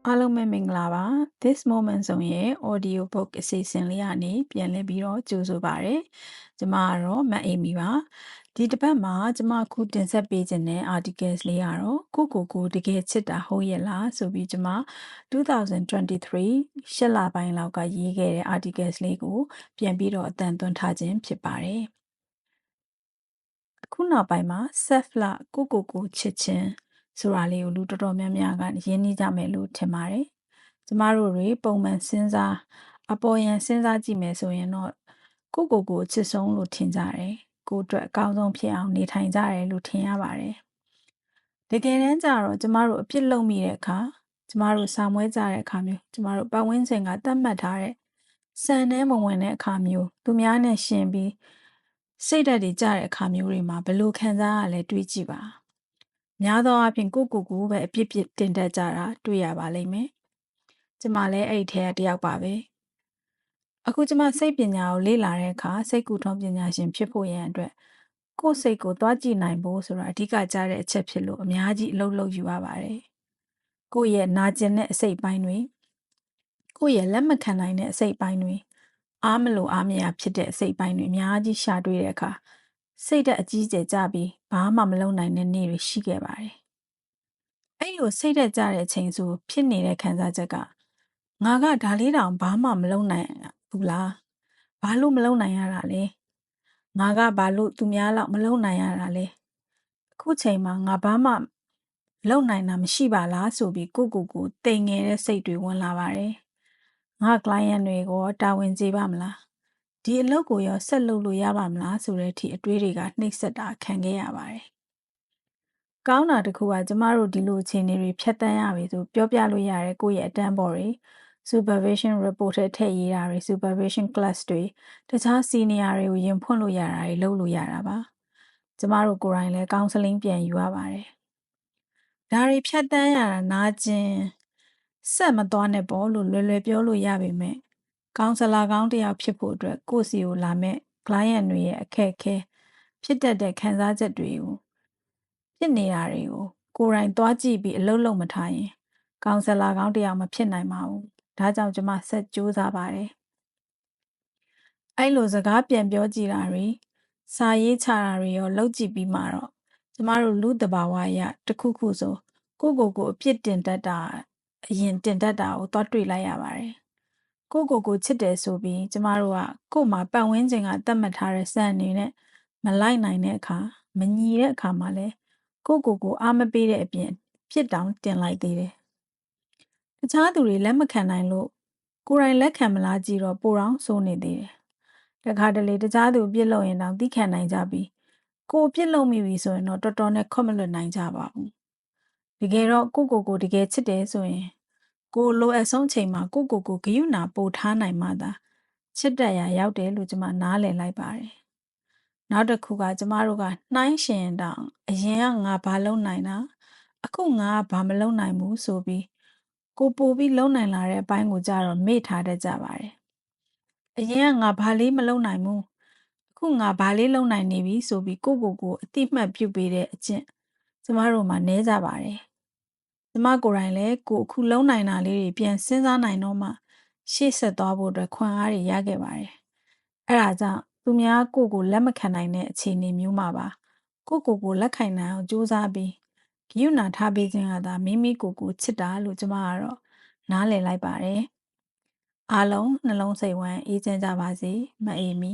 အားလုံးပဲမင်္ဂလာပါ This Moment ဆိုရင် audio book အစီအစဉ်လေးကနေပြန်လည်ပြီးတော့ကြိုဆိုပါရစေ။ကျမကတော့မအေမီပါ။ဒီတစ်ပတ်မှာကျမအခုတင်ဆက်ပေးခြင်းတဲ့ articles လေးကတော့ကိုတကယ်ချစ်တာဟုတ်ရဲ့လားဆိုပြီးကျမ2023 8လပိုင်းလောက်ကရေးခဲ့တဲ့ articles လေးကိုပြန်ပြီးတော့အတန်သွင်းထားခြင်းဖြစ်ပါတယ်။အခုနောက်ပိုင်းမှာ self love ကိုချစ်ခြင်းဆိုတာလေးကိုလူတော်တော်များများကရင်းနှီးကြမယ်လို့ထင်ပါတယ်။ကျမတို့တွေပုံမှန်စဉ်းစားအပေါ်ယံစဉ်းစားကြည့်မယ်ဆိုရင်တော့ကိုချစ်ဆုံးလို့ထင်ကြတယ်။ကိုအတွက်အကောင်းဆုံးဖြစ်အောင်နေထိုင်ကြတယ်လို့ထင်ရပါတယ်။တကယ်တမ်းကျတော့ကျမတို့အပြစ်လုပ်မိတဲ့အခါကျမတို့စာမွေးကြတဲ့အခါမျိုးကျမတို့ပတ်ဝန်းကျင်ကသတ်မှတ်ထားတဲ့စံနဲ့မဝင်တဲ့အခါမျိုးသူများနဲ့ရှင်ပြီးစိတ်ဓာတ်တွေကြတဲ့အခါမျိုးတွေမှာဘယ်လိုခံစားရလဲတွေးကြည့်ပါ။များသောအားဖြင့်ကိုပဲအပြစ်တင်တတ်ကြတာတွေ့ရပါလိမ့်မယ်။ကျမလည်းအဲ့ဒီထဲကတယောက်ပါပဲ။အခုကျမစိတ်ပညာကိုလေ့လာတဲ့အခါစိတ်ကူထုံးပညာရှင်ဖြစ်ဖို့ရန်အတွက်ကိုယ်စိတ်ကိုသွားကြည့်နိုင်ဖို့ဆိုတာအဓိကကြားတဲ့အချက်ဖြစ်လို့အများကြီးအလုပ်လုပ်ယူရပါတယ်။ကိုယ့်ရဲ့နာကျင်တဲ့အစိတ်ပိုင်းတွေကိုယ့်ရဲ့လက်မခံနိုင်တဲ့အစိတ်ပိုင်းတွေအားမလို့အားမရဖြစ်တဲ့အစိတ်ပိုင်းတွေအများကြီးရှာတွေ့တဲ့အခါစိတ်ဓာတ်အကြီးကျယ်ကြပြီးဘာမှမလုပ်နိုင်တဲ့နေ့တွေရှိခဲ့ပါတယ်။အဲ့လိုစိတ်ဓာတ်ကြတဲ့အချိန်ဆိုဖြစ်နေတဲ့ခံစားချက်ကငါကဒါလေးတောင်ဘာမှမလုပ်နိုင်ဘူးလား။ဘာလို့မလုပ်နိုင်ရတာလဲ။ငါကဘာလို့သူများလောက်မလုပ်နိုင်ရတာလဲ။အခုချိန်မှာငါဘာမှလုပ်နိုင်တာမရှိပါလားဆိုပြီးကိုတိမ်ငယ်တဲ့စိတ်တွေဝင်လာပါတယ်။ငါ client တွေကိုတာဝန်ကျေပါမလား။ဒီအလုပ်ကိုရောဆက်လုပ်လို့ရပါမလားဆိုတဲ့အထိအတွေးတွေကနှိပ်စက်တာခံခဲ့ရပါတယ်။ကောင်းတာတစ်ခုကကျမတို့ဒီလိုအခြေအနေတွေဖြတ်တန်းရပြီဆိုပြောပြလို့ရတဲ့ကိုယ့်ရဲ့အတန်းပေါ်တွေ supervision report ထည့်ရေးတာတွေ supervision class တွေတခြား senior တွေကိုရင်ဖွင့်လို့ရတာတွေလုပ်လို့ရတာပါ။ကျမတို့ကိုယ်တိုင်လည်း counseling ပြန်ယူရပါတယ်။ဒါတွေဖြတ်တန်းရတာနာကျင်ဆက်မသွားနဲ့ပေါ့လို့လွယ်ပြောလို့ရပေမဲ့ကောင်ဆလာကောင်းတစ်ယောက်ဖြစ်ဖို့အတွက်ကိုယ့်စီကိုလာမဲ့ client တွေရဲ့အခက်အခဲဖြစ်တတ်တဲ့ခံစားချက်တွေကိုဖြစ်နေတာတွေကိုကိုယ်တိုင်သွားကြည့်ပြီးအလုပ်လုပ်မထားရင်ကောင်ဆလာကောင်းတစ်ယောက်မဖြစ်နိုင်ပါဘူး။ဒါကြောင့်ကျမဆက်ကြိုးစားပါတယ်။အဲ့လိုစကားပြန်ပြောကြည့်တာတွေစာရေးချတာတွေရောလုပ်ကြည့်ပြီးမှတော့ကျမတို့လူတဘာဝအရတစ်ခုခုဆိုကိုအပြစ်တင်တတ်တာအရင်တင်တတ်တာကိုသွားတွေ့လိုက်ရပါတယ်။ကိုချစ်တယ်ဆိုပြီးကျမတို့ကကို့မှာပတ်ဝန်းကျင်ကသတ်မှတ်ထားတဲ့စံအနေနဲ့မလိုက်နိုင်တဲ့အခါမညီတဲ့အခါမှာလဲကိုအားမပေးတဲ့အပြင်ပြစ်တောင်တင်လိုက်သေးတယ်။တခြားသူတွေလက်မခံနိုင်လို့ကိုယ်တိုင်လက်ခံမလားကြည့်တော့ပိုတော့စိုးနေသေးတယ်။တခါတလေတခြားသူပြစ်လို့ရင်တောင်သိခံနိုင်ကြပြီးကိုပြစ်လို့မိပြီဆိုရင်တော့တော်တော်နဲ့ခွတ်မလွတ်နိုင်ကြပါဘူး။တကယ်တော့ကိုတကယ်ချစ်တယ်ဆိုရင်ကိုလိုအပ်ဆုံးချိန်မှာကိုဂယုဏပို့ထားနိုင်မှသာချစ်တတ်ရာရောက်တယ်လို့ကျမနားလည်လိုက်ပါတယ်။နောက်တစ်ခုကကျမတို့ကနှိုင်းရှင်တောင်အရင်ကငါဘာလုပ်နိုင်တာအခုငါဘာမလုပ်နိုင်ဘူးဆိုပြီးကိုပို့ပြီးလုပ်နိုင်လာတဲ့အပိုင်းကိုကြတော့မေ့ထားတတ်ကြပါတယ်။အရင်ကငါဘာလေးမလုပ်နိုင်ဘူးအခုငါဘာလေးလုပ်နိုင်နေပြီဆိုပြီးကိုအတိမှတ်ပြုပေးတဲ့အကျင့်ကျမတို့မှာနည်းကြပါတယ်။ကျမကိုယ်တိုင်လည်းကိုအခုလုံးနိုင်တာလေးတွေပြန်စဉ်းစားနိုင်တော့မှရှေ့ဆက်သွားဖို့အတွက်ခွန်အားတွေရခဲ့ပါတယ်။အဲ့ဒါကြောင့်သူများကိုလက်မခံနိုင်တဲ့အခြေအနေမျိုးမှာပါကိုလက်ခံနိုင်အောင်ကြိုးစားပြီးဂရုဏာထားပေးခြင်းကသာမိမိကိုချစ်တာလို့ကျမကတော့နားလည်လိုက်ပါတယ်။အားလုံးနှလုံးစိတ်ဝမ်းအေးချမ်းကြပါစေမအေမီ